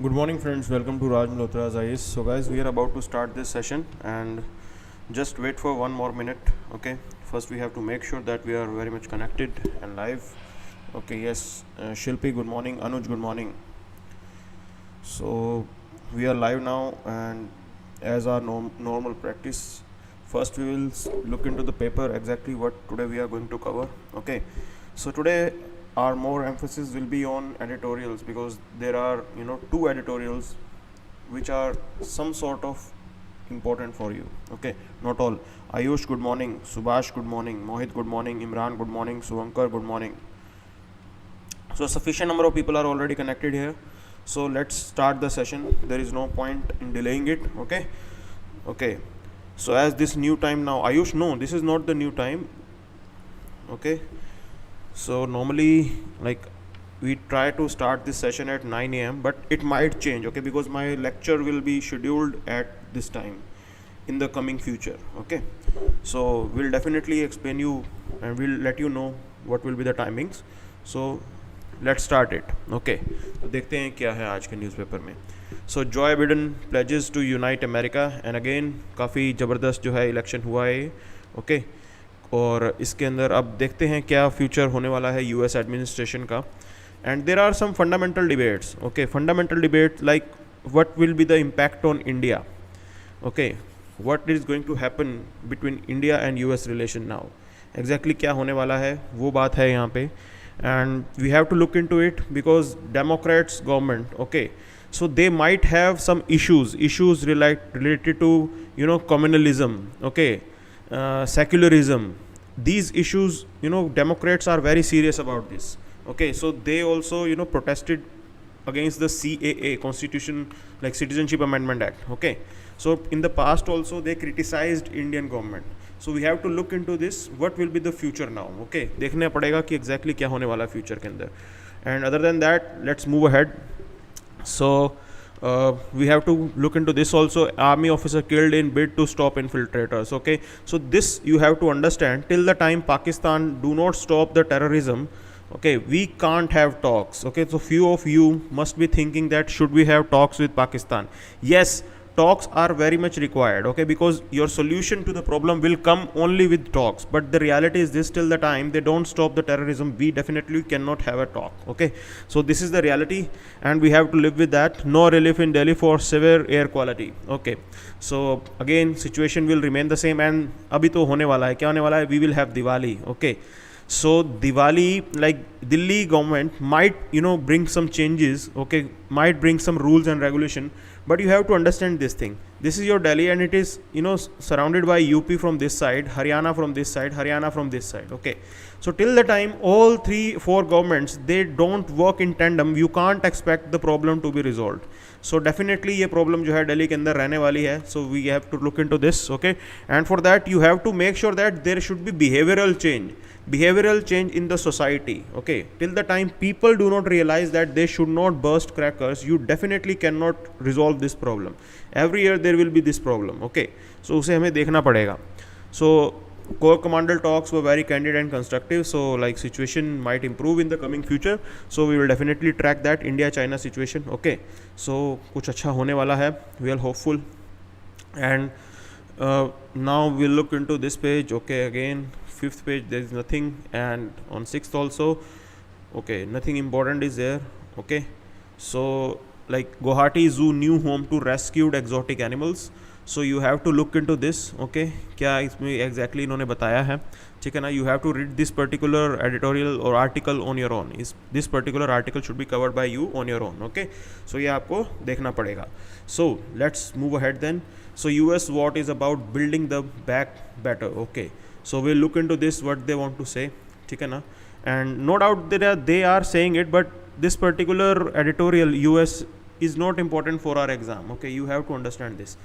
Good morning friends, welcome to Raj Malhotra's IAS. So guys, we are about to start this session and just wait for one more minute. Okay, first we have to make sure that we are very much connected and live. Okay, yes, Shilpi, good morning. Anuj, good morning. So we are live now, and as our normal practice, first we will look into the paper exactly what today we are going to cover. Okay, so today our more emphasis will be on editorials, because there are two editorials which are some sort of important for you. Okay, not all. Ayush, good morning. Subhash, good morning. Mohit, good morning. Imran, good morning. Suvankar, good morning. So a sufficient number of people are already connected here, so let's start the session. There is no point in delaying it. Okay, so as this new time now, Ayush, no, this is not the new time. Okay, so normally, like, we try to start this session at 9 a.m, but it might change. Okay, because my lecture will be scheduled at this time in the coming future. Okay, so we'll definitely explain you and we'll let you know what will be the timings. So let's start it. Okay, तो देखते हैं क्या है आज के newspaper में. So Joe Biden pledges to unite America, and again काफ़ी ज़बरदस्त जो है इलेक्शन हुआ है. ओके, और इसके अंदर अब देखते हैं क्या फ्यूचर होने वाला है यूएस एडमिनिस्ट्रेशन का. And there are some fundamental debates. Okay, fundamental debate like what will be the impact on India. Okay, what is going to happen between India and US relation now. Exactly क्या होने वाला है वो बात है यहाँ पे. And we have to look into it because Democrats government, okay, so they might have some issues related to communalism, okay, secularism. These issues, Democrats are very serious about this. Okay, so they also protested against the CAA, Constitution, like Citizenship Amendment Act. Okay, so in the past also they criticized Indian government. So we have to look into this, what will be the future now. Okay, देखने पड़ेगा कि exactly क्या होने वाला future के अंदर. And other than that, let's move ahead. So we have to look into this also. Army officer killed in bid to stop infiltrators. Okay, so this you have to understand. Till the time Pakistan do not stop the terrorism, okay, we can't have talks. Okay, so few of you must be thinking that should we have talks with Pakistan. Yes, talks are very much required. Okay, because your solution to the problem will come only with talks, but the reality is this: till the time they don't stop the terrorism, we definitely cannot have a talk. Okay, so this is the reality and we have to live with that. No relief in Delhi for severe air quality. Okay, so again situation will remain the same. And abhi to hone wala hai, kya hone wala hai, we will have Diwali. Okay, so Diwali, like Delhi government might bring some changes. Okay, might bring some rules and regulation, but you have to understand this thing. This is your Delhi and it is surrounded by UP from this side, Haryana from this side, Haryana from this side. Okay, so till the time all 3-4 governments they don't work in tandem, you can't expect the problem to be resolved. So definitely ये problem जो है दिल्ली के अंदर रहने वाली है. So we have to look into this. Okay, and for that you have to make sure that there should be behavioral change in the society. Okay, till the time people do not realize that they should not burst crackers, you definitely cannot resolve this problem. Every year there will be this problem. Okay, so उसे हमें देखना पड़ेगा. So core commander talks were very candid and constructive, so like situation might improve in the coming future, so we will definitely track that India China situation. Okay, so कुछ अच्छा होने वाला है, we are hopeful. And now we'll look into this page. Okay, again 5th page there is nothing, and on 6th also, okay, nothing important is there. Okay, so like Guwahati Zoo new home to rescued exotic animals. So you have to look into this. Okay, क्या इसमें exactly इन्होंने बताया है, ठीक है ना. You have to read this particular editorial or article on your own. This particular article should be covered by you on your own. Okay, so ये आपको देखना पड़ेगा. So let's move ahead then. So US what is about building the back better. Okay, so we'll look into this, what they want to say, ठीक है ना. And no doubt they are saying it, but this particular editorial US is not important for our exam. Okay, you have to understand this.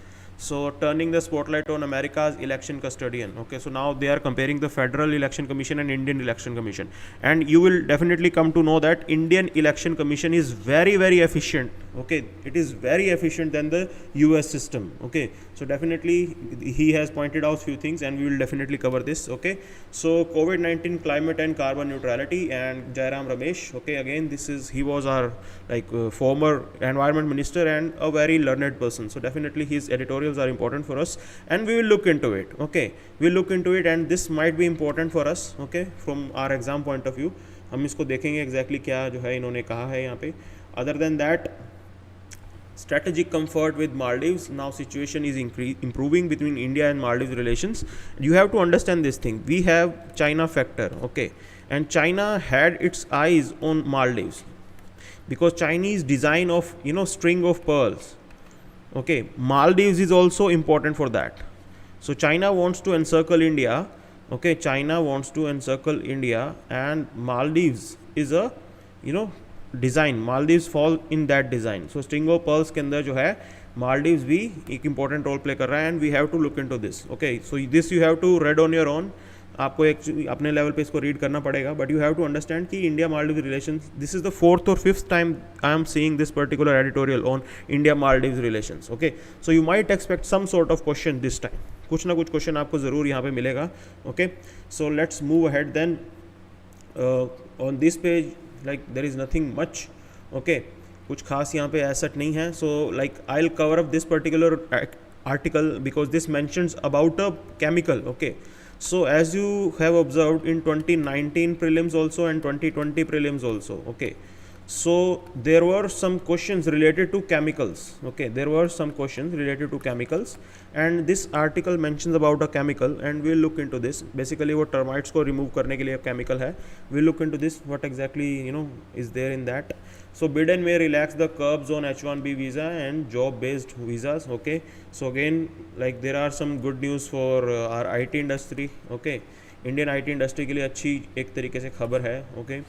So turning the spotlight on America's election custodian. Okay, so now they are comparing the Federal Election Commission and Indian Election Commission, and you will definitely come to know that Indian Election Commission is very, very efficient. Okay, it is very efficient than the US system. Okay, so definitely he has pointed out few things, and we will definitely cover this. Okay, so COVID-19, climate and carbon neutrality, and Jairam Ramesh. Okay, again he was our former environment minister and a very learned person, so definitely his editorials are important for us, and we will look into it. Okay, we'll look into it, and this might be important for us. Okay, from our exam point of view, हम इसको देखेंगे exactly क्या जो है इन्होंने कहा है यहाँ पे. Other than that, strategic comfort with Maldives. Now situation is improving between India and Maldives relations. You have to understand this thing. We have China factor. Okay, and China had its eyes on Maldives because Chinese design of string of pearls. Okay, Maldives is also important for that. So China wants to encircle India. Okay, China wants to encircle India, and Maldives is a design. Maldives fall in that design. So string of pearls के अंदर जो है मालदीव्स भी एक important role play कर रहा है, and we have to look into this. Okay, so this you have to read on your own. आपको एक अपने लेवल पे इसको रीड करना पड़ेगा, but you have to understand कि India Maldives relations, this is the 4th or 5th time I am seeing this particular editorial on India Maldives relations. Okay, so you might expect some sort of question this time. कुछ ना कुछ question आपको ज़रूर यहाँ पे मिलेगा. Okay, so let's move ahead then. On this page there is nothing much. Okay, कुछ खास यहाँ पे एसेट नहीं है. So I'll cover up this particular article because this mentions about a chemical. Okay, so as you have observed in 2019 prelims also and 2020 prelims also. Okay, so there were some questions related to chemicals. Okay, there were some questions related to chemicals, and this article mentions about a chemical, and we'll look into this. Basically वो termites को remove करने के लिए chemical है. We'll look into this, what exactly is there in that. So Biden may relax the curbs on H1B visa and job based visas. Okay, so again there are some good news for our IT industry. Okay, Indian IT industry के लिए अच्छी एक तरीके से खबर है. Okay,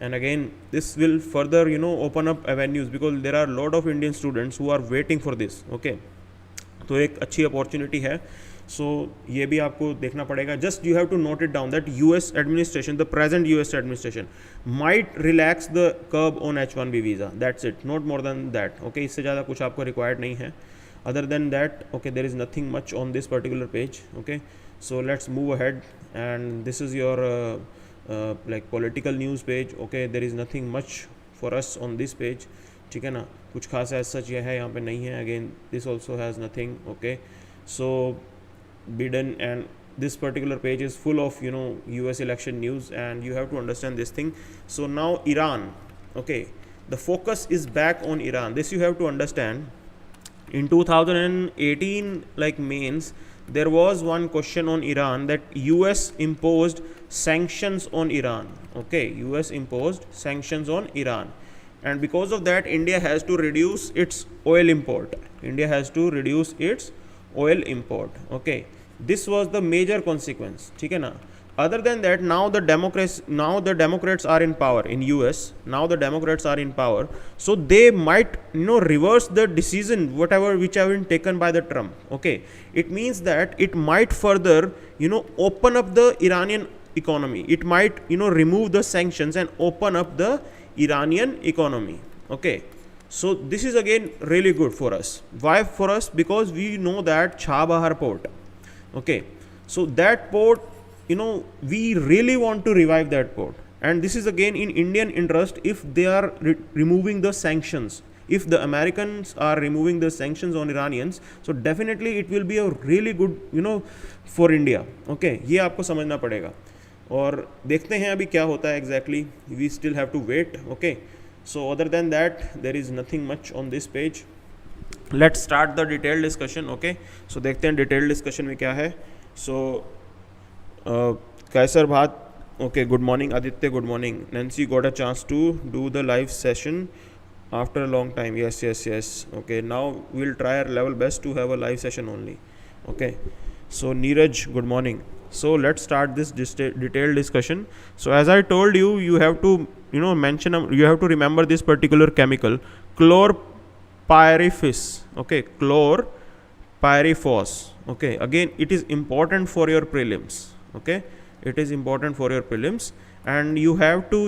and again this will further open up avenues because there are a lot of Indian students who are waiting for this. Okay, तो एक अच्छी अपॉर्चुनिटी है. सो ये भी आपको देखना पड़ेगा. Just you have to note it down that US administration, the present US administration might relax the curb on H1B visa. That's it, not more than that. Okay, इससे ज़्यादा कुछ आपको रिक्वायर्ड नहीं है. Other than that, okay, there is nothing much on this particular page. Okay, so let's move ahead, and this is your political news page. Okay, there is nothing much for us on this page. ठीक है ना, कुछ खास as such यह है यहाँ पे नहीं है. Again this also has nothing. Okay, so Biden, and this particular page is full of US election news, and you have to understand this thing. So now Iran. Okay, the focus is back on Iran. This you have to understand. In 2018 mains, there was one question on Iran that US imposed sanctions on Iran. Okay, US imposed sanctions on Iran, and because of that India has to reduce its oil import. India has to reduce its oil import. Okay, this was the major consequence. ठीक है ना. Other than that, now the Democrats are in power in US. Now the Democrats are in power, so they might reverse the decision which have been taken by the Trump. Okay, it means that it might further open up the Iranian economy. It might remove the sanctions and open up the Iranian economy. Okay, so this is again really good for us. Why for us? Because we know that Chabahar port. Okay, so that port, we really want to revive that port, and this is again in Indian interest if they are removing the sanctions. If the Americans are removing the sanctions on Iranians, so definitely it will be a really good for India. Okay, ये आपको समझना पड़ेगा, और देखते हैं अभी क्या होता है exactly. We still have to wait. Okay, so other than that there is nothing much on this page. Let's start the detailed discussion. Okay, so देखते हैं detailed discussion में क्या है. So कैसर भात, okay, good morning. Aditya, good morning. Nancy got a chance to do the live session after a long time. Yes. Okay, now we'll try our level best to have a live session only. Okay, so Neeraj, good morning. So let's start this detailed discussion. So as I told you, you have to mention, you have to remember this particular chemical, chlorpyrifos. Okay, chlorpyrifos. pyriphos. Okay, again it is important for your prelims. Okay, it is important for your prelims, and you have to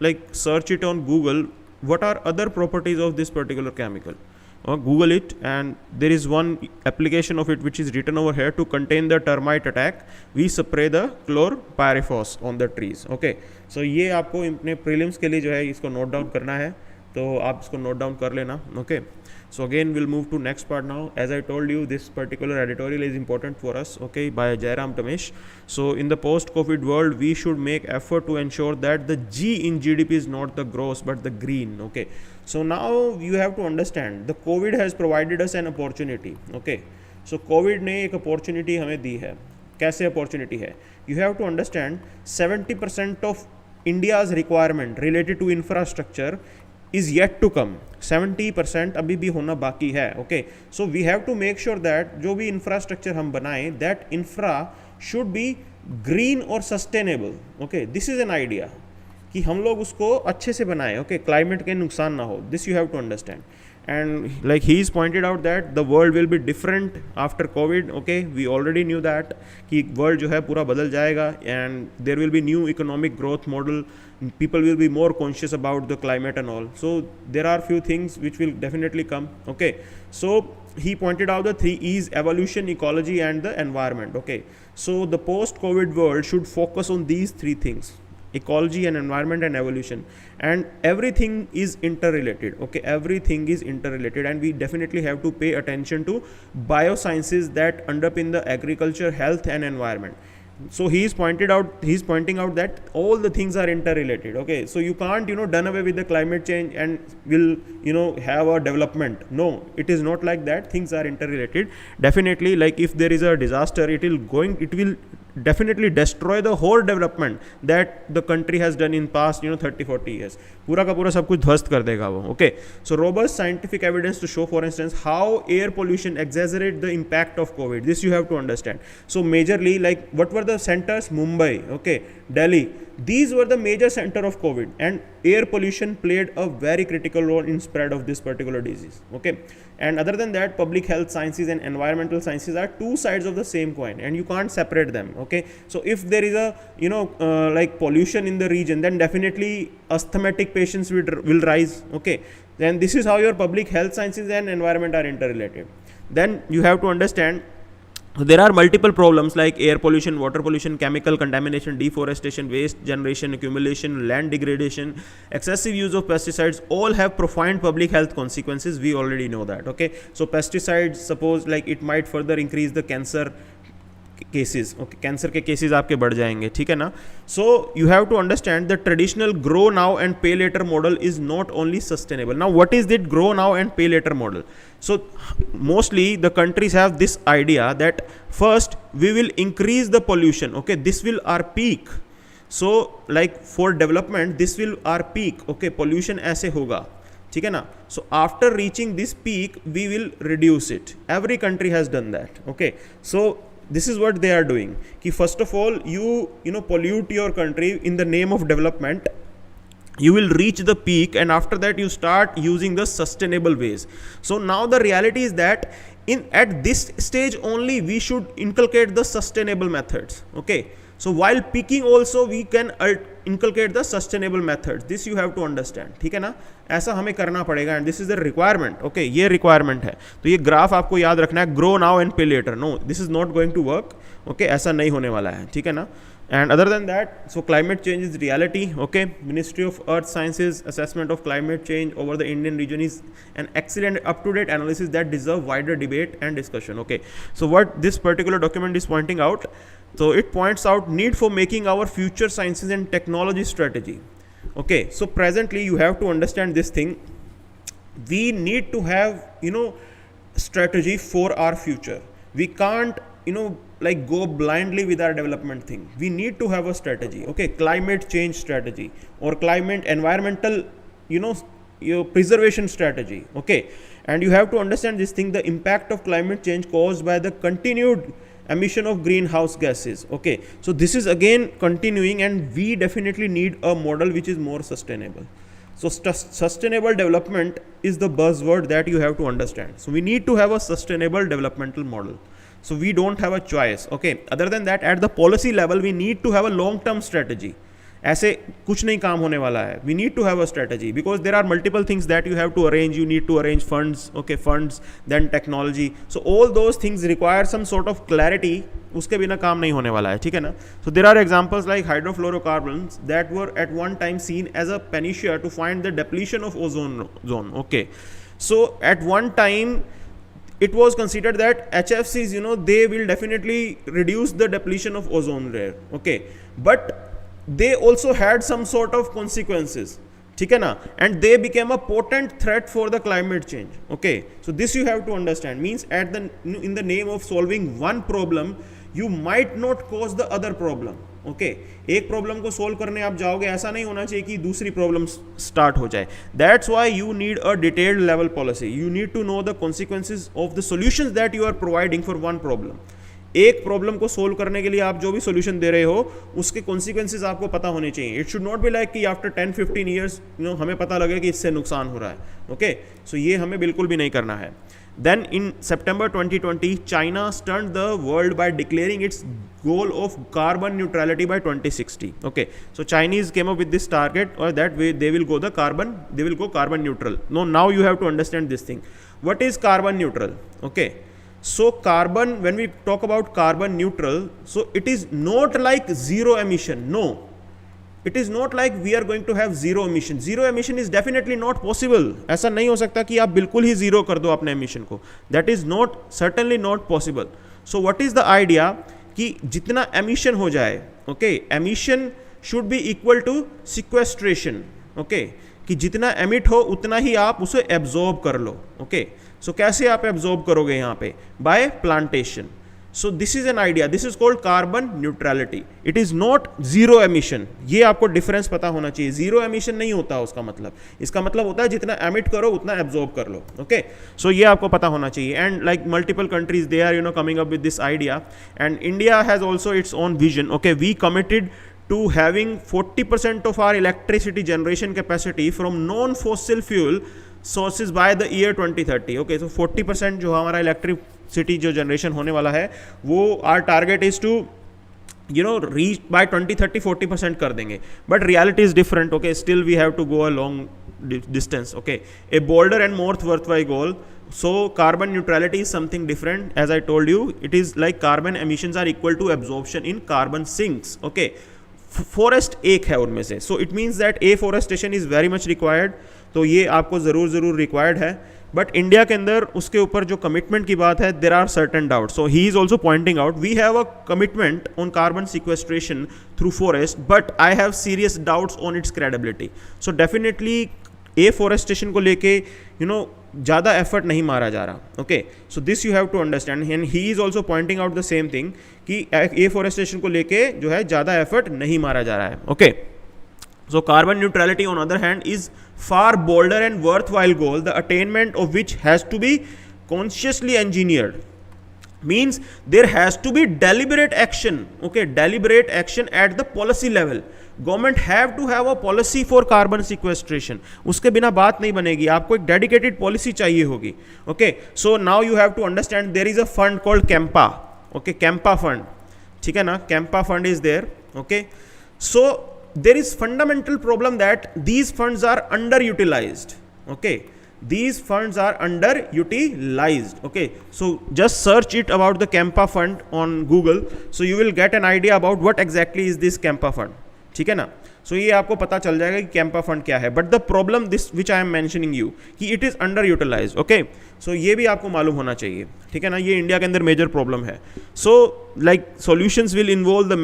like search it on Google. What are other properties of this particular chemical? Or Google it, and there is one application of it which is written over here. To contain the termite attack, we spray the chlorpyrifos on the trees. Okay, so ये आपको अपने prelims के लिए जो है इसको note down करना है, तो आप इसको note down कर लेना. Okay, so again we'll move to next part now. As I told you, this particular editorial is important for us. Okay, by Jairam Tamesh. So in the post-COVID world, we should make effort to ensure that the G in GDP is not the gross but the green. Okay, so now you have to understand the COVID has provided us an opportunity. Okay, so COVID ने एक opportunity हमें दी है. कैसे opportunity है? You have to understand 70% of India's requirement related to infrastructure is yet to come. 70% अभी भी होना बाकी है. Okay, so we have to make sure that जो भी infrastructure हम बनाएं, that infra should be green or sustainable. Okay, this is an idea कि हम लोग उसको अच्छे से बनाएं. Okay, climate के नुकसान ना हो. This you have to understand. And like he's pointed out that the world will be different after COVID. Okay, we already knew that कि world जो है पूरा बदल जाएगा, and there will be new economic growth model. People will be more conscious about the climate and all. So there are few things which will definitely come. Okay, so he pointed out the 3 E's: evolution, ecology, and the environment. Okay, so the post-COVID world should focus on these 3 things: ecology and environment and evolution, and everything is interrelated. Okay, everything is interrelated, and we definitely have to pay attention to biosciences that underpin the agriculture, health, and environment. So he's pointing out that all the things are interrelated. Okay, so you can't done away with the climate change and will have a development. No, it is not like that. Things are interrelated. Definitely, like if there is a disaster, it will definitely destroy the whole development that the country has done in past 30-40 years. पूरा का पूरा सब कुछ ध्वस्त कर देगा वो. Okay, so robust scientific evidence to show, for instance, how air pollution exaggerate the impact of COVID. This you have to understand. So majorly, like what were the centers? Mumbai, okay, Delhi. These were the major center of COVID, and air pollution played a very critical role in spread of this particular disease. Okay, and other than that, public health sciences and environmental sciences are two sides of the same coin, and you can't separate them. Okay, so if there is a like pollution in the region, then definitely asthmatic patients will rise. Okay, then this is how your public health sciences and environment are interrelated. Then you have to understand there are multiple problems like air pollution, water pollution, chemical contamination, deforestation, waste generation, accumulation, land degradation, excessive use of pesticides, all have profound public health consequences. We already know that. Okay, so pesticides, suppose like it might further increase the cancer cases. Okay, cancer के cases आपके बढ़ जाएंगे. ठीक है ना. So you have to understand the traditional grow now and pay later model is not only sustainable. Now what is that grow now and pay later model? So mostly the countries have this idea that first we will increase the pollution. Okay, this will our peak. So like for development this will our peak. Okay, pollution ऐसे होगा. ठीक है ना. So after reaching this peak we will reduce it. Every country has done that. Okay, so this is what they are doing. Ki first of all you pollute your country in the name of development. You will reach the peak, and after that you start using the sustainable ways. So now the reality is that at this stage only we should inculcate the sustainable methods. Okay, so while peaking also we can inculcate the sustainable methods. This you have to understand. ठीक है ना. ऐसा हमें करना पड़ेगा, and this is the requirement. Okay, ये requirement है. तो ये ग्राफ आपको याद रखना है, grow now and pay later. No, this is not going to work. Okay, ऐसा नहीं होने वाला है. ठीक है ना. And other than that, so climate change is reality. Okay, Ministry of Earth Sciences assessment of climate change over the Indian region is an excellent up-to-date analysis that deserve wider debate and discussion. Okay, so what this particular document is pointing out, so it points out need for making our future sciences and technology strategy. Okay, so presently you have to understand this thing. We need to have strategy for our future. We can't like go blindly with our development thing. We need to have a strategy. Okay, climate change strategy or climate environmental preservation strategy. Okay, and you have to understand this thing, the impact of climate change caused by the continued emission of greenhouse gases. Okay, so this is again continuing, and we definitely need a model which is more sustainable. So sustainable development is the buzzword that you have to understand. So we need to have a sustainable developmental model. So we don't have a choice. Okay. Other than that, at the policy level, we need to have a long-term strategy. ऐसे कुछ नहीं काम होने वाला है. We need to have a strategy because there are multiple things that you have to arrange. You need to arrange funds, okay, funds, then technology. So all those things require some sort of clarity. उसके बिना काम नहीं होने वाला है, ठीक है ना. So there are examples like hydrofluorocarbons that were at one time seen as a panacea to find the depletion of ozone zone. Okay, so at one time it was considered that HFCs, they will definitely reduce the depletion of ozone layer. Okay, but they also had some sort of consequences, ठीक है ना, and they became a potent threat for the climate change. Okay, so this you have to understand, means in the name of solving one problem you might not cause the other problem. Okay, एक problem को solve करने आप जाओगे, ऐसा नहीं होना चाहिए कि दूसरी प्रॉब्लम स्टार्ट हो जाए. That's why you need a detailed level policy. You need to know the consequences of the solutions that you are providing for one problem. एक प्रॉब्लम को सोल्व करने के लिए आप जो भी सॉल्यूशन दे रहे हो उसके कॉन्सिक्वेंसेज आपको पता होने चाहिए. It should not be like कि आफ्टर 10-15 ईयर्स हमें पता लगे कि इससे नुकसान हो रहा है. ओके, सो ये हमें बिल्कुल भी नहीं करना है. Then in September 2020, China stunned the world by declaring its goal of carbon neutrality by 2060. Okay, so Chinese came up with this target, or that way they will go carbon neutral. No, now you have to understand this thing. What is carbon neutral? Okay, so carbon, when we talk about carbon neutral, so it is not like zero emission. No, it is not like we are going to have zero emission. Zero emission is definitely not possible. ऐसा नहीं हो सकता कि आप बिल्कुल ही zero कर दो अपने emission को. That is not, certainly not possible. So what is the idea कि जितना emission हो जाए, okay, emission should be equal to sequestration. Okay, कि जितना emit हो उतना ही आप उसे absorb कर लो. Okay, so कैसे आप absorb करोगे यहाँ पे? By plantation. So this is an idea. This is called carbon neutrality. It is not zero emission. ये आपको डिफरेंस पता होना चाहिए. जीरो एमिशन नहीं होता उसका मतलब. इसका मतलब होता है जितना एमिट करो उतना एब्जॉर्ब कर लो. ओके, सो ये आपको पता होना चाहिए. And like multiple countries they are coming up with this idea, and India has also its own vision. Okay, we committed to having 40% of our electricity generation capacity from non-fossil fuel sources by the year 2030. Okay, so 40% जो हमारा electricity जो generation होने वाला है वो our target is to reach by 2030 40% कर देंगे. But reality is different. Okay, still we have to go a long distance. Okay, a bolder and more worthwhile goal. So carbon neutrality is something different. As I told you, it is like carbon emissions are equal to absorption in carbon sinks. Okay, forest एक है उनमें से. So it means that afforestation is very much required. तो ये आपको ज़रूर required है. But India के अंदर उसके ऊपर जो कमिटमेंट की बात है, there are certain doubt. So he is also pointing out we have a commitment on carbon sequestration through forest, but I have serious doubts on its credibility. So definitely afforestation को लेके ज़्यादा effort नहीं मारा जा रहा. Okay, so this you have to understand. And he is also pointing out the same thing कि afforestation को लेके जो है ज़्यादा एफर्ट नहीं मारा जा रहा है. Okay, so carbon neutrality on other hand is far bolder and worthwhile goal, the attainment of which has to be consciously engineered. Means there has to be deliberate action. Okay, deliberate action at the policy level. Government have to have a policy for carbon sequestration. उसके बिना बात नहीं बनेगी. आपको एक dedicated policy चाहिए होगी. Okay, so now you have to understand there is a fund called CAMPA. Okay, CAMPA fund. ठीक है ना? CAMPA fund is there. Okay, so there is fundamental problem that these funds are underutilized. Okay, these funds are underutilized. Okay, so just search it about the CAMPA fund on Google, so you will get an idea about what exactly is this CAMPA fund. ठीक है ना? सो ये आपको पता चल जाएगा कि Campa fund क्या है. But the problem this which I am mentioning you कि it is underutilize. Okay, so ये भी आपको मालूम होना चाहिए. ठीक है ना? ये इंडिया के अंदर मेजर प्रॉब्लम है. So like solutions will involve the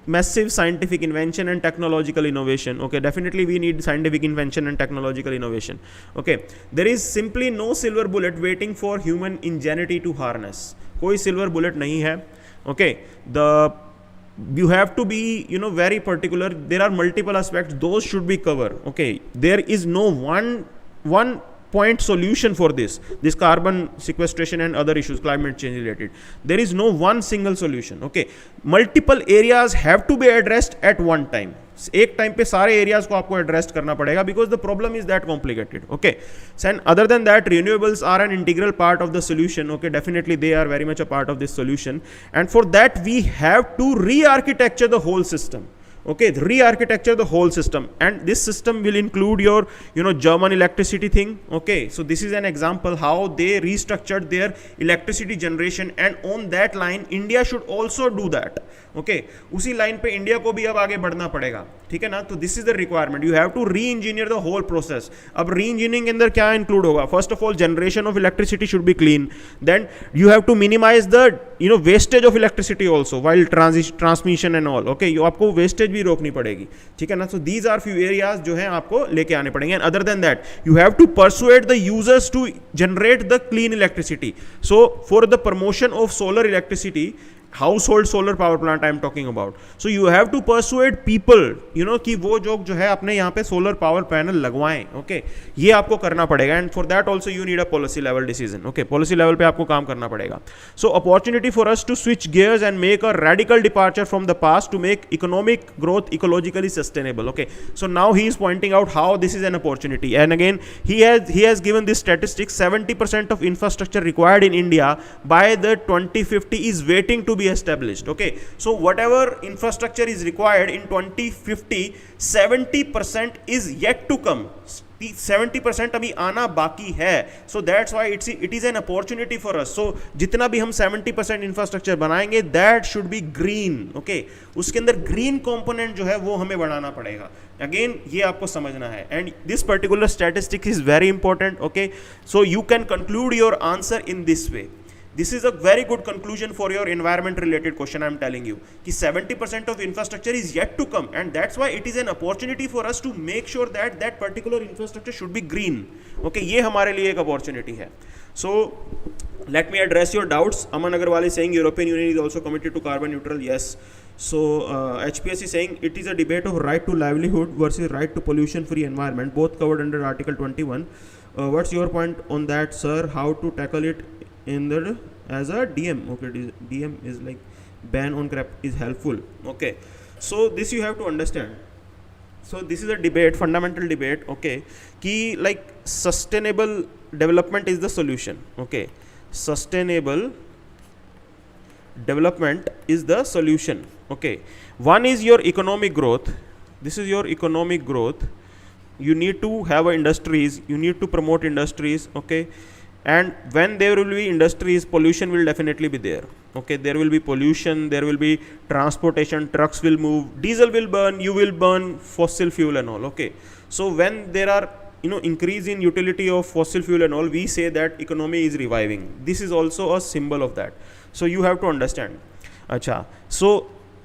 massive scientific invention and technological innovation. Okay, definitely we need scientific invention and technological innovation. Okay, there is simply no silver bullet waiting for human ingenuity to harness. कोई silver bullet नहीं है. Okay, the you have to be very particular. There are multiple aspects, those should be covered. Okay, there is no one point solution for this carbon sequestration and other issues, climate change related. There is no one single solution. Okay, multiple areas have to be addressed at one time. एक time पे सारे areas को आपको address करना पड़ेगा, because the problem is that complicated. Okay, and other than that renewables are an integral part of the solution. Okay, definitely they are very much a part of this solution, and for that we have to re-architecture the whole system. Okay, re-architecture the whole system, and this system will include your German electricity thing. Okay, so this is an example how they restructured their electricity generation, and on that line India should also do that. Okay, उसी line पे India को भी अब आगे बढ़ना पड़ेगा, ठीक है ना. तो this is the requirement, you have to re engineer the whole process. अब री इंजीनियरिंग के अंदर क्या इंक्लूड होगा? First of all generation of electricity should be clean, then you have to minimise the wastage of electricity also while transmission and all. Okay, आपको wastage भी रोकनी पड़ेगी, ठीक है ना. So these are few areas जो है आपको लेके आने पड़ेंगे, and other than that you have to persuade the users to generate the clean electricity. So for the promotion of solar electricity, household solar power plant I am talking about, so you have to persuade people कि वो जो है अपने यहाँ पे solar power panel लगवाएं. Okay, ये आपको करना पड़ेगा, and for that also you need a policy level decision. Okay, policy level पे आपको काम करना पड़ेगा. So opportunity for us to switch gears and make a radical departure from the past to make economic growth ecologically sustainable. Okay, so now he is pointing out how this is an opportunity, and again he has given this statistics. 70% of infrastructure required in India by the 2050 is waiting to be established. Okay, so whatever infrastructure is required in 2050, 70% is yet to come. 70% अभी आना बाकी है. So that's why it is an opportunity for us. So जितना भी हम 70% infrastructure बनाएंगे, that should be green. Okay, उसके अंदर green component जो है वो हमें बढ़ाना पड़ेगा. Again, ये आपको समझना है, and this particular statistic is very important. Okay, so you can conclude your answer in this way. This is a very good conclusion for your environment related question. I am telling you कि 70% of infrastructure is yet to come, and that's why it is an opportunity for us to make sure that that particular infrastructure should be green. Okay, ये हमारे लिए एक opportunity है. So let me address your doubts. Aman Agarwal is saying European Union is also committed to carbon neutral. Yes. So HPS is saying it is a debate of right to livelihood versus right to pollution free environment, both covered under Article 21. What's your point on that, sir? How to tackle it in the as a DM? Okay, DM is like ban on crap is helpful. Okay, so this you have to understand. So this is a debate, fundamental debate. Okay, ki like sustainable development is the solution. Okay, sustainable development is the solution. Okay, one is your economic growth. This is your economic growth. You need to have industries, you need to promote industries. Okay, and when there will be industries, pollution will definitely be there. Okay, there will be pollution, there will be transportation, trucks will move, diesel will burn, you will burn fossil fuel and all. Okay, so when there are increase in utility of fossil fuel and all, we say that economy is reviving. This is also a symbol of that, so you have to understand. Acha, so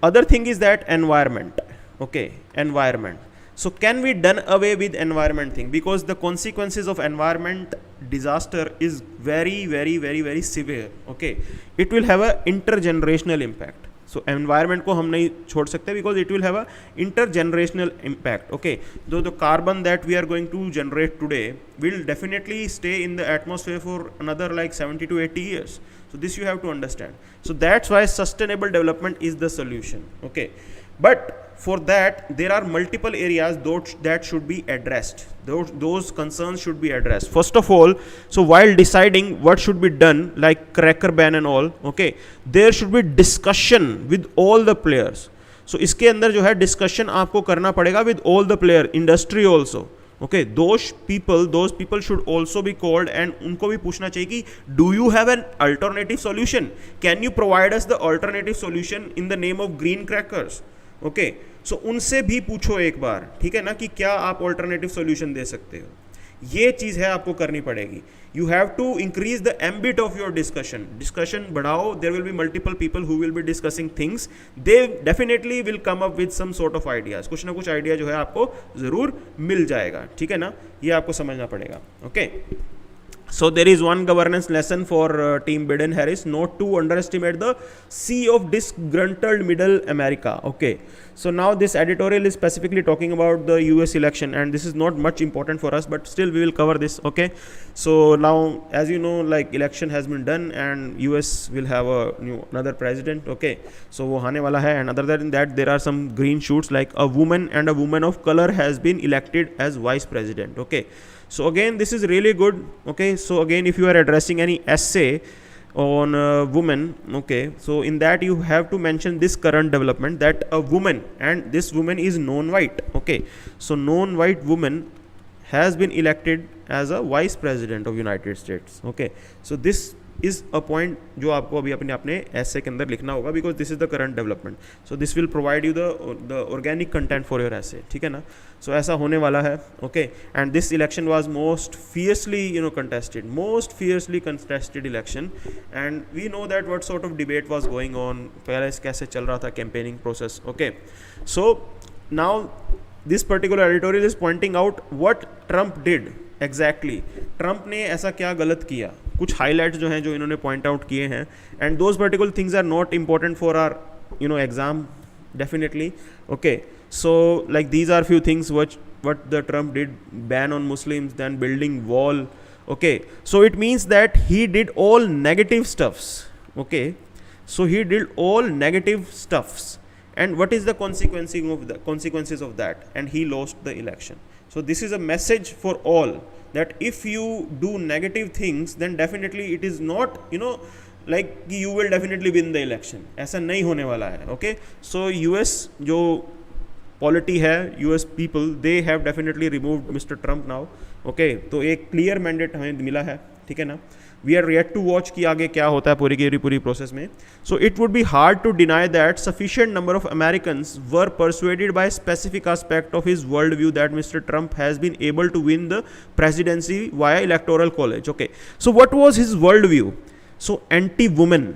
other thing is that environment. Okay, environment. So can we done away with environment thing, because the consequences of environment disaster is very very very very severe. Okay, it will have a intergenerational impact. So environment को हम नहीं छोड़ सकते, because it will have a intergenerational impact. Okay, though the carbon that we are going to generate today will definitely stay in the atmosphere for another like 70 to 80 years. So this you have to understand. So that's why sustainable development is the solution. Okay, but for that there are multiple areas that should be addressed. Those concerns should be addressed. First of all, so while deciding what should be done, like cracker ban and all, okay, there should be discussion with all the players. So इसके अंदर जो है discussion आपको करना पड़ेगा with all the player, industry also. Okay, those people should also be called, and उनको भी पूछना चाहिए कि do you have an alternative solution? Can you provide us the alternative solution in the name of green crackers? Okay, so उनसे भी पूछो एक बार, ठीक है ना, कि क्या आप ऑल्टरनेटिव सॉल्यूशन दे सकते हो. ये चीज़ है आपको करनी पड़ेगी. You have to increase the ambit of your discussion बढ़ाओ. There will be multiple people who will be discussing things. They definitely will come up with some sort of ideas. कुछ ना कुछ आइडिया जो है आपको ज़रूर मिल जाएगा, ठीक है ना, ये आपको समझना पड़ेगा. Okay, So there is one governance lesson for team Biden Harris: not to underestimate the sea of disgruntled middle America. Okay, so now this editorial is specifically talking about the US election, and this is not much important for us, but still we will cover this. Okay, so now, as you know, like election has been done and US will have another president. Okay, so wo aane wala hai, and other than that there are some green shoots, like a woman and a woman of color has been elected as vice president. Okay, so again this is really good. Okay, so again if you are addressing any essay on women, okay, so in that you have to mention this current development, that a woman, and this woman is non-white. Okay, so non-white woman has been elected as a vice president of United States. Okay, so this is a point जो आपको अभी अपने अपने essay के अंदर लिखना होगा, because this is the current development. So this will provide you the organic content for your essay. ठीक है ना? So ऐसा होने वाला है. Okay, and this election was most fiercely contested election, and we know that what sort of debate was going on, पहले कैसे चल रहा था campaigning process. Okay, so now this particular editorial is pointing out what Trump did exactly. Trump ने ऐसा क्या गलत किया, कुछ हाईलाइट्स जो हैं जो इन्होंने पॉइंट आउट किए हैं, and those particular things are not important for our exam definitely. Okay, so like these are few things what the Trump did: ban on Muslims, then building wall. Okay, so it means that he did all negative stuffs. Okay, so he did all negative stuffs, and what is the consequences of that, and he lost the election. So this is a message for all, that if you do negative things, then definitely it is not like you will definitely win the election. ऐसा नहीं होने वाला है. Okay, so US जो polity है, US people, they have definitely removed Mr. Trump now. Okay, तो एक clear mandate हमें मिला है. ठीक है ना? We are yet to watch कि आगे क्या होता है पूरी प्रोसेस में. So it would be hard to deny that sufficient number of Americans were persuaded by a specific aspect of his worldview that Mr. Trump has been able to win the presidency via electoral college. Okay, so what was his worldview? So anti-woman.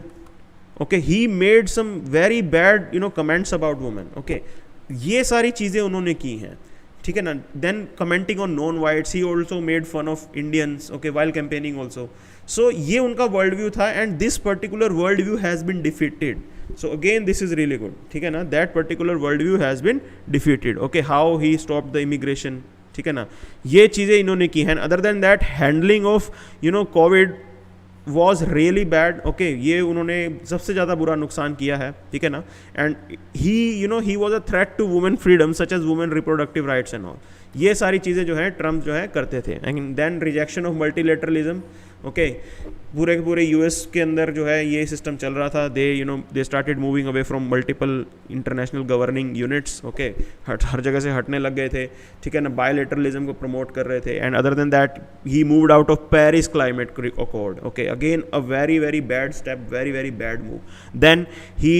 Okay, he made some very bad comments about women. Okay, ये सारी चीज़ें उन्होंने की हैं. ठीक है ना? Then commenting on non-whites, he also made fun of Indians. Okay, while campaigning also. So ये उनका वर्ल्ड व्यू था, and this particular world view has been defeated. So again this is really good. ठीक है ना? That particular world view has been defeated. Okay, how he stopped the immigration. ठीक है ना? ये चीज़ें इन्होंने की हैं. Other than that, handling of COVID was really bad. Okay, ये उन्होंने सबसे ज़्यादा बुरा नुकसान किया है. ठीक है ना? And he was a threat to women freedom, such as women reproductive rights and all. ये सारी चीज़ें जो है ट्रम्प जो है करते थे. And then rejection of multilateralism. Okay, पूरे यूएस के अंदर जो है ये सिस्टम चल रहा था. They started moving away from multiple international governing units. Okay, हर जगह से हटने लग गए थे. ठीक है ना? बायलैटरलिज्म को प्रमोट कर रहे थे. And other than that he moved out of Paris climate accord. Okay, again a very very bad step, very very bad move. Then he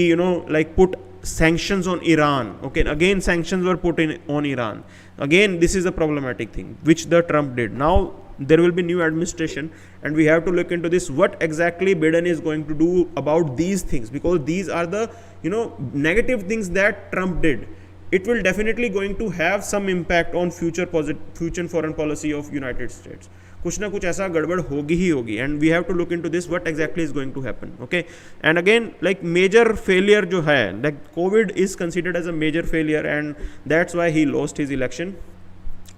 like put sanctions on Iran. Okay, again sanctions were put on Iran. Again this is a problematic thing which the Trump did. Now there will be new administration, and we have to look into this, what exactly Biden is going to do about these things, because these are the negative things that Trump did. It will definitely going to have some impact on future foreign policy of United States. कुछ ना कुछ ऐसा गड़बड़ होगी ही होगी, and we have to look into this, what exactly is going to happen. Okay, and again like major failure जो है, like COVID is considered as a major failure, and that's why he lost his election.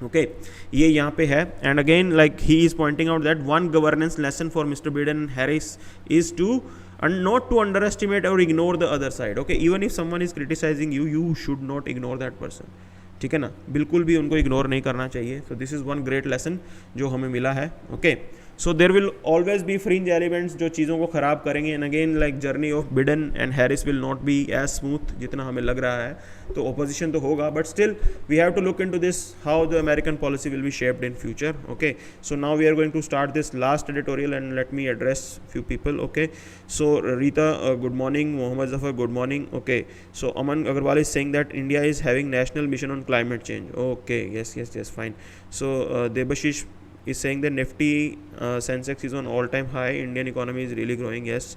Okay, ये यहाँ पे है. And again like he is pointing out that one governance lesson for Mr. Biden and Harris is to not to underestimate or ignore the other side. Okay, even if someone is criticizing you, you should not ignore that person. ठीक है ना? बिल्कुल भी उनको ignore नहीं करना चाहिए. So this is one great lesson जो हमें मिला है. Okay, so there will always be fringe elements जो चीज़ों को ख़राब करेंगे. And again like journey of Biden and Harris will not be as smooth जितना हमें लग रहा है. तो ओपोजिशन तो होगा, but still we have to look into this how the American policy will be shaped in future. Okay, so now we are going to start this last editorial, and let me address few people. Okay, so Rita good morning, Mohammad Zafar good morning. Okay, so Aman Agarwal is saying that India is having national mission on climate change. Okay, yes, fine. So Debashish is saying that Nifty Sensex is on all-time high. Indian economy is really growing. Yes.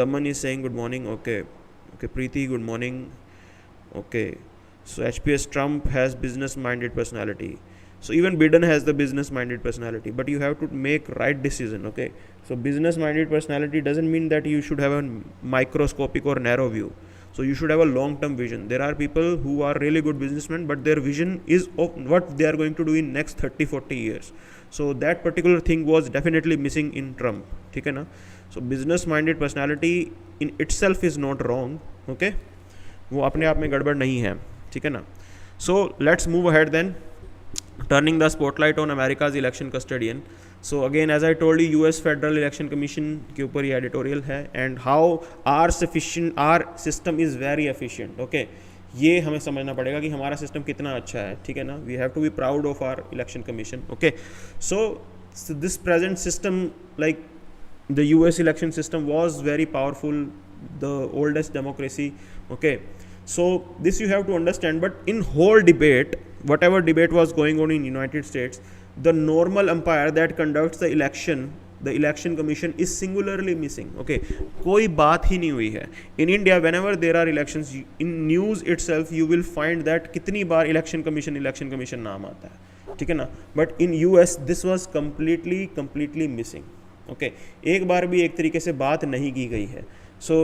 Daman is saying good morning. Okay. Preeti, good morning. Okay. So HPS Trump has business-minded personality. So even Biden has the business minded personality, but you have to make right decision. Okay, so business minded personality doesn't mean that you should have a microscopic or narrow view. So you should have a long term vision. There are people who are really good businessmen, but their vision is of what they are going to do in next 30-40 years. So that particular thing was definitely missing in Trump. ठीक है ना? So business minded personality in itself is not wrong. Okay, वो अपने आप में गड़बड़ नहीं है. ठीक है ना? So let's move ahead then. Turning the spotlight on America's election custodian. So again, as I told you, US Federal Election Commission के ऊपर ये editorial है, and how our system is very efficient. Okay, ये हमें समझना पड़ेगा कि हमारा सिस्टम कितना अच्छा है. ठीक है ना? We have to be proud of our election commission. Okay, so this present system, like the US election system, was very powerful, the oldest democracy. Okay, so this you have to understand. But in whole debate, whatever debate was going on in United States, the normal umpire that conducts the election commission is singularly missing. Okay, कोई बात ही नहीं हुई है. In India, whenever there are elections, in news itself you will find that कितनी बार election commission नाम आता है. ठीक है ना? But in US this was completely missing. Okay, एक बार भी एक तरीके से बात नहीं की गई है. So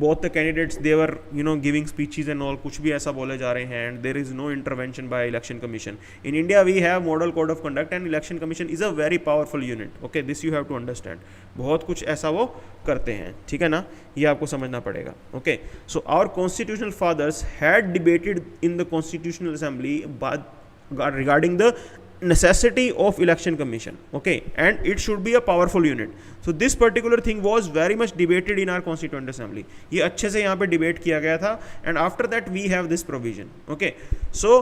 both the candidates, they were giving speeches and all, कुछ भी ऐसा बोले जा रहे हैं, and there is no intervention by election commission. In India we have model code of conduct and election commission is a very powerful unit. Okay, this you have to understand. बहुत कुछ ऐसा वो करते हैं. ठीक है ना? ये आपको समझना पड़ेगा. Okay, so our constitutional fathers had debated in the constitutional assembly regarding the necessity of election commission. Okay, and it should be a powerful unit. So this particular thing was very much debated in our constituent assembly. ये अच्छे से यहाँ पे debate किया गया था, and after that we have this provision. Okay, so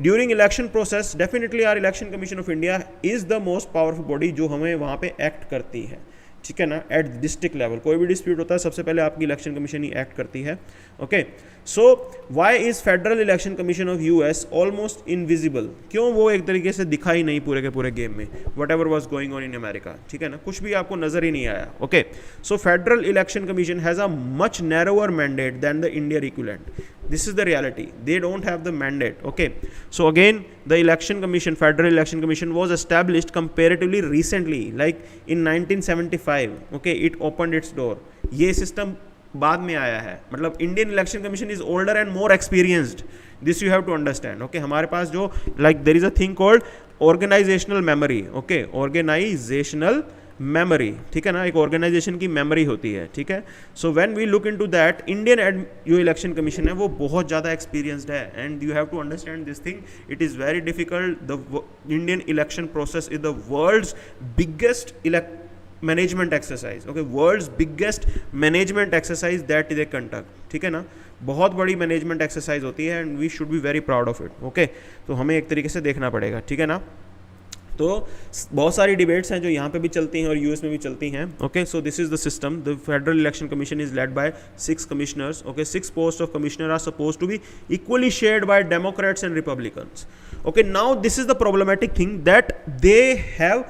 during election process, definitely our election commission of India is the most powerful body जो हमें वहाँ पे act करती है. ठीक है ना? एट डिस्ट्रिक्ट लेवल कोई भी डिस्प्यूट होता है, सबसे पहले आपकी इलेक्शन कमीशन ही एक्ट करती है. Okay, so why is federal election commission of US almost invisible? क्यों वो एक तरीके से दिखाई नहीं पूरे के पूरे गेम में, what ever was going on in America. ठीक है ना? कुछ भी आपको नजर ही नहीं आया. Okay, so federal election commission has a much narrower mandate than the Indian equivalent. This is the reality. They don't have the mandate. Okay, so again the election commission, federal election commission, was established comparatively recently, like in 1975. Okay, it opened its door. ये system बाद में आया है, मतलब Indian election commission is older and more experienced. This you have to understand. Okay, हमारे पास जो like there is a thing called organizational memory. Okay, organizational memory. ठीक है ना? एक ऑर्गेनाइजेशन की मेमोरी होती है. ठीक है? So when we look into that, Indian जो इलेक्शन कमीशन है वो बहुत ज़्यादा एक्सपीरियंस्ड है, and you have to understand this thing. It is very difficult. The Indian election process is the world's biggest management exercise. Okay, world's biggest management exercise that they conduct. ठीक है ना? बहुत बड़ी मैनेजमेंट एक्सरसाइज होती है, and we should be very proud of it. Okay, तो हमें एक तरीके से देखना पड़ेगा. ठीक है ना? तो बहुत सारी डिबेट्स हैं जो यहाँ पे भी चलती हैं और यूएस में भी चलती हैं. Okay, so this is the system. The federal election commission is led by 6 commissioners. Okay, 6 post of commissioner are suppose to be equally shared by Democrats and Republicans. Okay, now this is the problematic thing that they have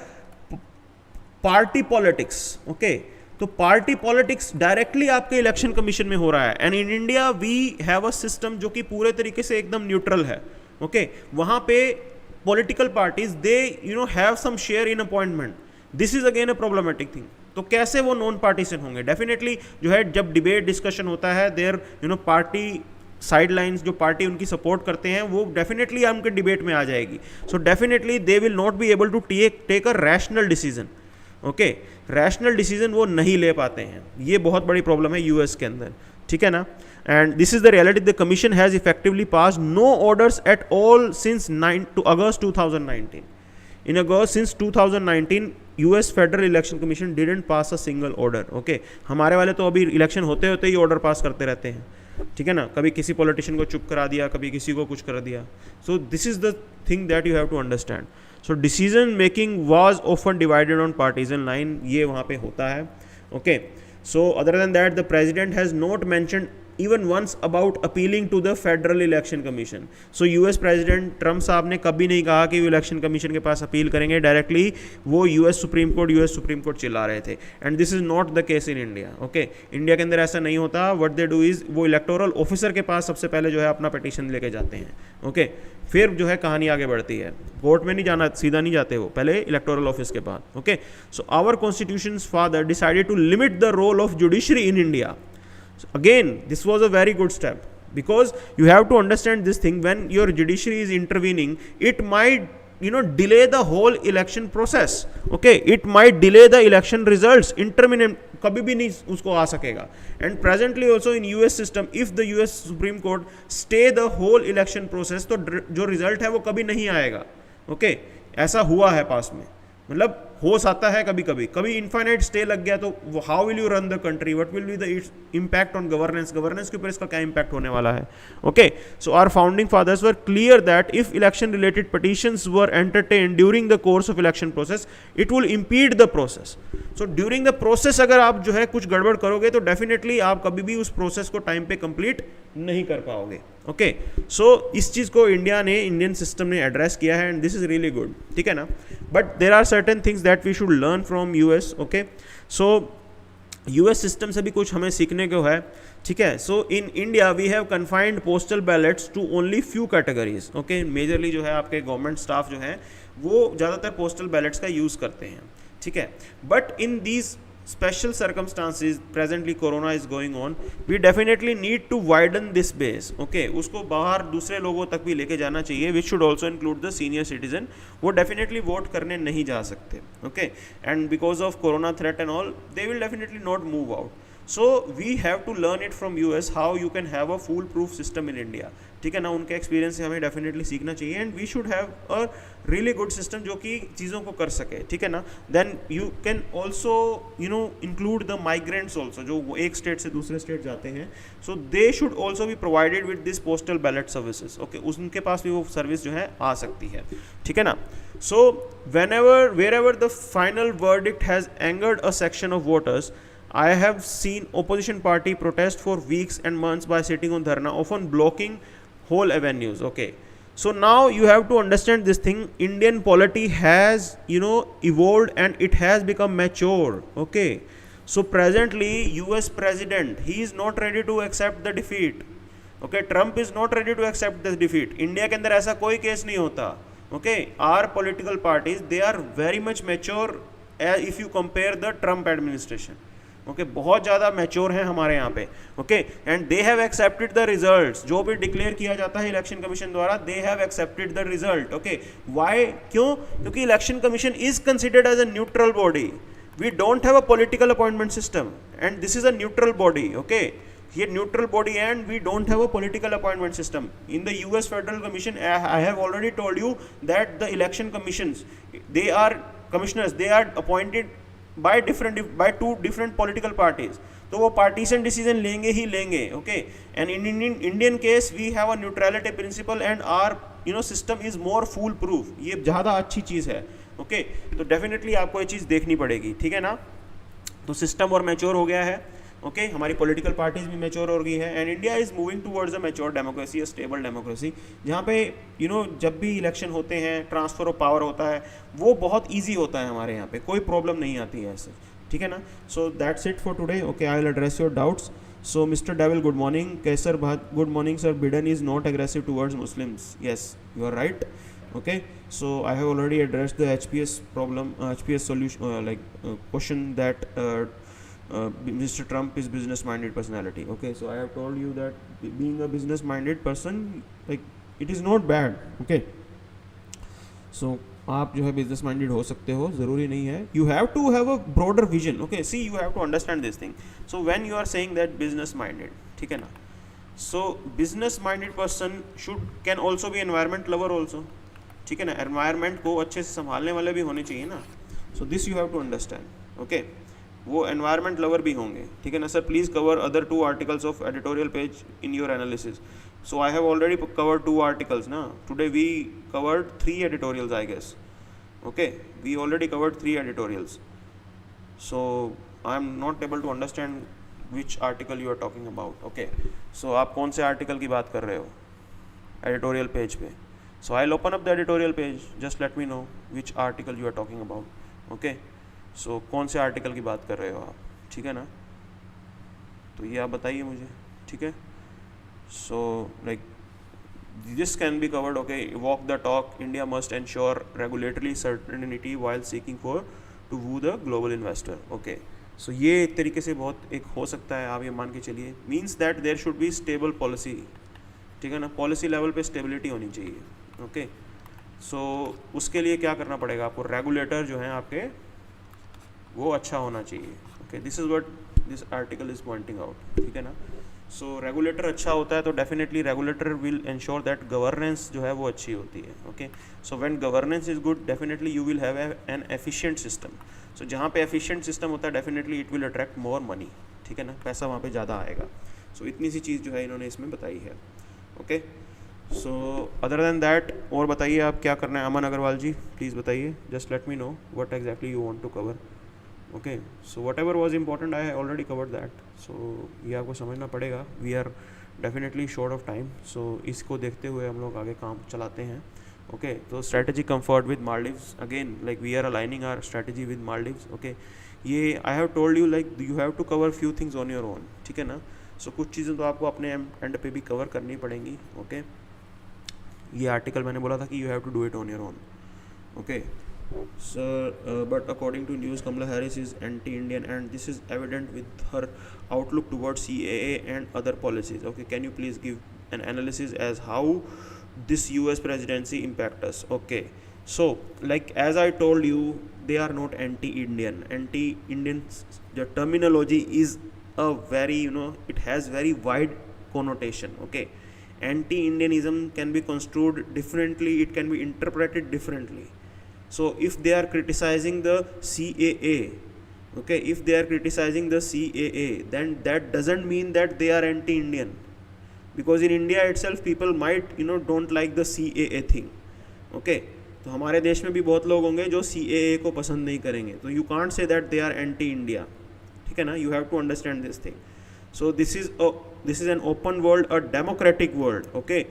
party politics. Okay, तो party politics directly आपके election commission में हो रहा है, and in India we have a system जो कि पूरे तरीके से एकदम न्यूट्रल है. ओके, वहाँ पे political parties they have some share in appointment. This is again a problematic thing. तो कैसे वो नॉन पार्टीसन होंगे? डेफिनेटली जो है जब डिबेट डिस्कशन होता है, देयर पार्टी साइडलाइंस जो पार्टी उनकी सपोर्ट करते हैं वो डेफिनेटली उनके डिबेट में आ जाएगी. So definitely they will not be able to take a rational decision. Okay, rational decision वो नहीं ले पाते हैं. ये बहुत बड़ी प्रॉब्लम है यूएस के अंदर. ठीक है ना? And this is the reality. The commission has effectively passed no orders at all since August 2019. In August since 2019, US Federal Election Commission didn't pass a single order. Okay, हमारे वाले तो अभी इलेक्शन होते होते ही ऑर्डर पास करते रहते हैं. ठीक है ना? कभी किसी पॉलिटिशियन को चुप करा दिया, कभी किसी को कुछ कर दिया. So this is the thing that you have to understand. So decision making was often divided on partisan line. ये वहाँ पे होता है. Okay, so other than that, the president has not mentioned even once about appealing to the Federal Election Commission. So US president Trump साहब ने कभी नहीं कहा कि वो इलेक्शन कमीशन के पास अपील करेंगे डायरेक्टली, वो यूएस सुप्रीम कोर्ट चिल्ला रहे थे. And this is not the case in India. Okay, India के अंदर ऐसा नहीं होता. व्हाट दे डू इज वो इलेक्टोरल ऑफिसर के पास सबसे पहले जो है अपना पिटीशन लेके जाते हैं. ओके, फिर जो है कहानी आगे बढ़ती है. कोर्ट में नहीं जाना, सीधा नहीं जाते हो, पहले इलेक्टोरल ऑफिस के बाद. Okay, so our constitutions father decided to limit the role of judiciary in India. So again, this was a very good step, because you have to understand this thing. When your judiciary is intervening, it might delay the whole election process. Okay, it might delay the election results. Interminable, कभी भी नहीं उसको आ सकेगा. And presently also in US system, if the US Supreme Court stay the whole election process, तो जो result है वो कभी नहीं आएगा. Okay, ऐसा हुआ है पास में, मतलब हो सकता है कभी इनफाइनाइट स्टे लग गया तो how will you run the country, what will be the impact on governance के ऊपर इसका क्या इम्पैक्ट होने वाला है. Okay, so our founding fathers were clear that if election related petitions were entertain during the course of election process, it will impede the process. So during the process अगर आप जो है कुछ गड़बड़ करोगे तो डेफिनेटली आप कभी भी उस प्रोसेस को टाइम पे कंप्लीट नहीं कर पाओगे. ओके, सो इस चीज़ को इंडियन सिस्टम ने एड्रेस किया है, and this is really good. ठीक है ना, but there are certain things that we should learn from US. Okay, so US system से भी कुछ हमें सीखने को है. ठीक है, so in India we have confined postal ballots to only few categories. Okay, majorly जो है आपके गवर्नमेंट स्टाफ जो है वो ज़्यादातर पोस्टल बैलेट्स का यूज़ करते हैं. ठीक है, but in these special circumstances, presently corona is going on, we definitely need to widen this base. Okay, उसको बाहर दूसरे लोगों तक भी लेके जाना चाहिए, which should also include the senior citizen. वो definitely vote करने नहीं जा सकते. Okay, and because of corona threat and all, they will definitely not move out. So we have to learn it from US how you can have a fool proof system in India. ठीक है ना, उनके experience से हमें definitely सीखना चाहिए, and we should have a really good system जो कि चीज़ों को कर सके. ठीक है ना, then you can also include the migrants also, जो एक स्टेट से दूसरे स्टेट जाते हैं, so they should also be provided with this postal ballot services. Okay, उनके पास भी वो सर्विस जो है आ सकती है. ठीक है ना, सो wherever the final verdict has angered a section of voters, I have seen opposition party protest for weeks and months by sitting on dharna, often blocking whole avenues. Okay, so now you have to understand this thing. Indian polity has evolved and it has become mature. Okay, so presently US president, he is not ready to accept the defeat. Okay, Trump is not ready to accept the defeat. India के अंदर ऐसा कोई case नहीं होता. Okay, our political parties, they are very much mature if you compare the Trump administration. Okay, बहुत ज़्यादा mature हैं हमारे यहाँ पे. Okay, and they have accepted the results. जो भी डिक्लेयर किया जाता है इलेक्शन कमीशन द्वारा, they have accepted the result. Okay, why, क्यों? क्योंकि election commission is considered as a neutral body. We don't have a political appointment system, and this is a neutral body. Okay, ये neutral body है, and we don't have a political appointment system. In the US federal commission, I have already told you that the election commissions, they are commissioners, they are appointed by two different political parties. तो वो partition decision लेंगे ही लेंगे. Okay, and in Indian case we have a neutrality principle and our system is more fool proof. ये ज़्यादा अच्छी चीज़ है. Okay, तो definitely आपको ये चीज़ देखनी पड़ेगी. ठीक है ना, तो सिस्टम और मैच्योर हो गया है. ओके, हमारी पॉलिटिकल पार्टीज भी मैच्योर हो गई है, and India is moving towards a mature democracy, a stable democracy, जहाँ पे जब भी इलेक्शन होते हैं, ट्रांसफर ऑफ पावर होता है, वो बहुत इजी होता है हमारे यहाँ पे, कोई प्रॉब्लम नहीं आती है ऐसे. ठीक है ना, so that's it for today. Okay, I will address your doubts. So mister Devil, good morning. Kaiser good morning sir. Biden is not aggressive towards Muslims. Yes, you are right. Okay, so I have already addressed the HPS problem, HPS solution, question that Mr. Trump is business-minded personality. Okay, so I have told you that being a business-minded person, it is not bad. Okay, so आप जो है business minded हो सकते हो, ज़रूरी नहीं है. You have to have a broader vision. Okay, see, you have to understand this thing. So when you are saying that business minded, ठीक है ना, so business minded person can also be environment lover also. ठीक है ना, environment को अच्छे से संभालने वाले भी होने चाहिए ना. So this you have to understand. Okay, वो environment lover भी होंगे. ठीक है ना sir, please cover other 2 articles of editorial page in your analysis. So I have already covered 2 articles ना. Today we covered 3 editorials, I guess. Okay, we already covered 3 editorials. So I am not able to understand which article you are talking about. Okay, so आप कौन से article की बात कर रहे हो editorial page पे. So I will open up the editorial page, just let me know which article you are talking about. Okay, so कौन से आर्टिकल की बात कर रहे हो आप, ठीक है ना. तो ये आप बताइए मुझे, ठीक है. So like this can be covered. Okay, walk the talk, India must ensure regulatory certainty while seeking for to woo the global investor. Okay, so ये एक तरीके से बहुत एक हो सकता है, आप ये मान के चलिए. Means that there should be stable policy, ठीक है ना. पॉलिसी लेवल पे स्टेबिलिटी होनी चाहिए. ओके, सो उसके लिए क्या करना पड़ेगा आपको, रेगुलेटर जो है आपके वो अच्छा होना चाहिए. Okay, this is what this article is pointing out, ठीक है ना. सो रेगुलेटर अच्छा होता है तो definitely regulator will ensure that governance जो है वो अच्छी होती है. Okay, so when governance is good definitely you will have an efficient system. So जहाँ पे एफिशिएंट सिस्टम होता है definitely it will attract more money, ठीक है ना, पैसा वहाँ पे ज़्यादा आएगा. सो इतनी सी चीज़ जो है इन्होंने इसमें बताई है. Okay, so other than that और बताइए आप क्या करना है. अमन अग्रवाल जी प्लीज़ बताइए, just let me know what exactly you want to cover. Okay, so whatever was important I already covered that. So ये आपको समझना पड़ेगा. We are definitely short of time, so इसको देखते हुए हम लोग आगे काम चलाते हैं. ओके, तो strategy comfort with Maldives, again like we are aligning our strategy with Maldives. Okay, ये I have told you like you have to cover few things on your own, ठीक है ना. सो कुछ चीज़ें तो आपको अपने एंड पे भी कवर करनी पड़ेंगी. ओके, ये आर्टिकल मैंने बोला था कि you have to do it on your own. Okay, sir, but according to news Kamala Harris is anti-Indian and this is evident with her outlook towards CAA and other policies. Okay, can you please give an analysis as how this US presidency impact us. Okay, so like as I told you, they are not anti-Indian. The terminology is a very, it has very wide connotation. Okay, anti-Indianism can be construed differently, it can be interpreted differently. So if they are criticizing the CAA, okay, if they are criticizing the CAA, then that doesn't mean that they are anti-Indian, because in India itself people might don't like the CAA thing. Okay, तो हमारे देश में भी बहुत लोग होंगे जो CAA को पसंद नहीं करेंगे, तो you can't say that they are anti-India, ठीक है ना. You have to understand this thing. So this is an open world, a democratic world. Okay,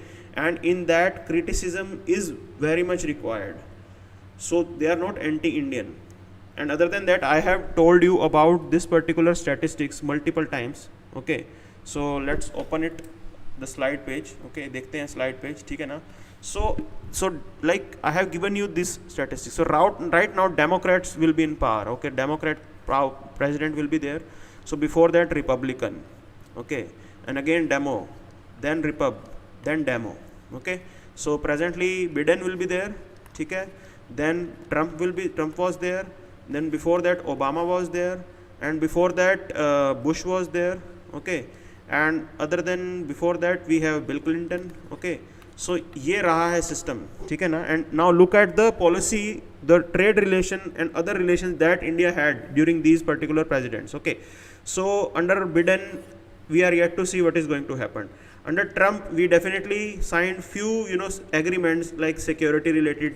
and in that criticism is very much required. So they are not anti-Indian. And other than that, I have told you about this particular statistics multiple times. Okay, so let's open it, the slide page. Okay, देखते हैं slide page, ठीक है ना. So like I have given you this statistics. So right now Democrats will be in power. Okay, Democrat president will be there. So before that Republican. Okay, and again Demo, then Repub, then Demo. Okay, so presently Biden will be there, ठीक है. Then Trump was there, then before that Obama was there, and before that Bush was there. Okay, and other than before that we have Bill Clinton. Okay, so ये रहा है system, ठीक है ना. And now look at the policy, the trade relation and other relations that India had during these particular presidents. Okay, so under Biden we are yet to see what is going to happen. Under Trump we definitely signed few agreements like security related,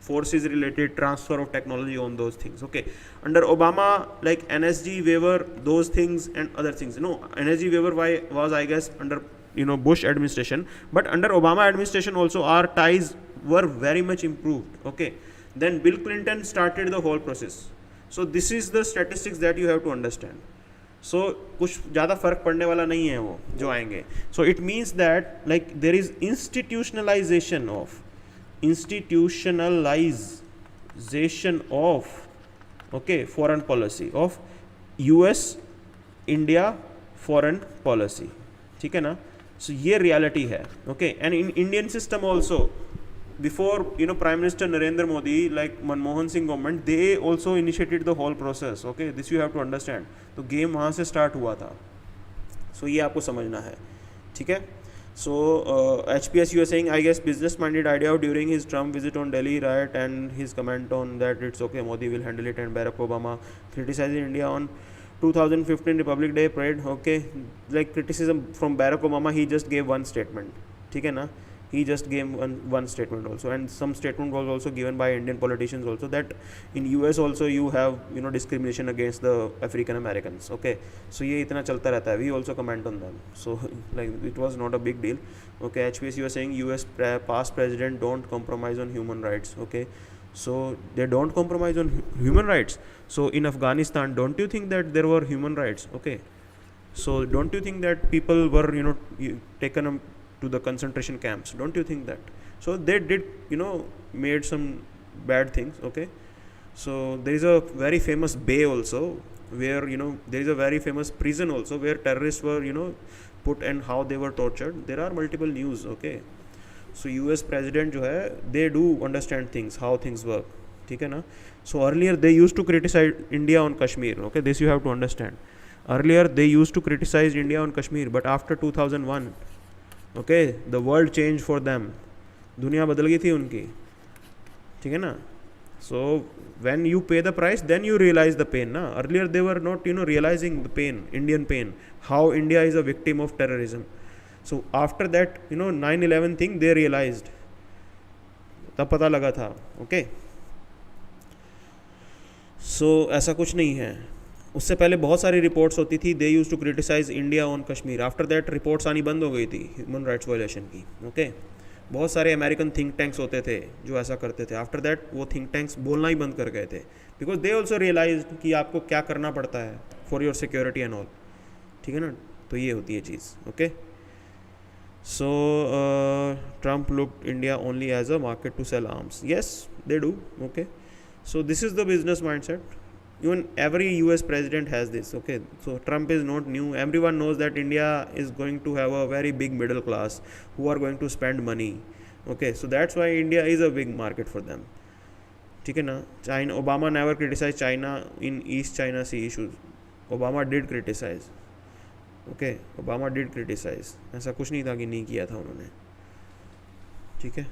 forces related, transfer of technology on those things. Okay, under Obama like NSG waiver, those things and other things. NSG waiver was I guess under Bush administration, but under Obama administration also our ties were very much improved. Okay, then Bill Clinton started the whole process. So this is the statistics that you have to understand. So कुछ ज़्यादा फर्क पड़ने वाला नहीं है वो जो आएंगे. So it means that like there is institutionalization of okay foreign policy of US India foreign policy, ठीक है ना. So ये reality है. Okay, and in Indian system also before Prime Minister Narendra Modi, like Manmohan Singh government, they also initiated the whole process. Okay, this you have to understand. तो game वहाँ से start हुआ था. So ये आपको समझना है, ठीक है. So HPS you are saying I guess business minded idea during his Trump visit on Delhi riot and his comment on that it's okay Modi will handle it, and Barack Obama criticizing India on 2015 Republic Day parade. Okay, like criticism from Barack Obama, he just gave one statement, ठीक है ना. he just gave one statement also, and some statement was also given by Indian politicians also, that in US also you have discrimination against the African Americans. Okay, so ये इतना चलता रहता है, we also comment on them. So like it was not a big deal. Okay, HPS, you are saying US past president don't compromise on human rights. Okay, so they don't compromise on human rights. So in Afghanistan, don't you think that there were human rights? Okay, so don't you think that people were taken to the concentration camps? Don't you think that? So they did made some bad things. Okay, so there is a very famous bay also, where there is a very famous prison also, where terrorists were put and how they were tortured. There are multiple news. Okay, so US president जो है, they do understand things, how things work. ठीक है ना? So earlier they used to criticize India on Kashmir. Okay, this you have to understand. Earlier they used to criticize India on Kashmir, but after 2001, okay, the world changed for them. दुनिया बदल गई थी उनकी. ठीक है ना? So when you pay the price, then you realize the pain. Na? Earlier they were not realizing the pain, Indian pain, how India is a victim of terrorism. So after that 9/11 thing they realized, तब पता लगा था. Okay, so ऐसा कुछ नहीं है. उससे पहले बहुत सारी रिपोर्ट्स होती थी, they use to criticize India on Kashmir. After that reports आनी बंद हो गई थी ह्यूमन राइट्स वायलेशन की. ओके, बहुत सारे अमेरिकन थिंक टैंक्स होते थे जो ऐसा करते थे. आफ्टर दैट वो थिंक टैंक्स बोलना ही बंद कर गए थे, बिकॉज दे ऑल्सो रियलाइज कि आपको क्या करना पड़ता है for your security and all. ठीक है ना? तो ये होती है चीज़. Okay, so Trump looked India only as a market to sell arms. Yes, they do. Okay, so this is the business mindset. Even every US president has this. Okay, so Trump is not new. Everyone knows that India is going to have a very big middle class who are going to spend money. Okay, so that's why India is a big market for them. ठीक है ना? China, Obama never criticized China in East China Sea issues. Obama did criticize. Okay, Obama did criticize. ऐसा कुछ नहीं था कि नहीं किया था उन्होंने. ठीक है.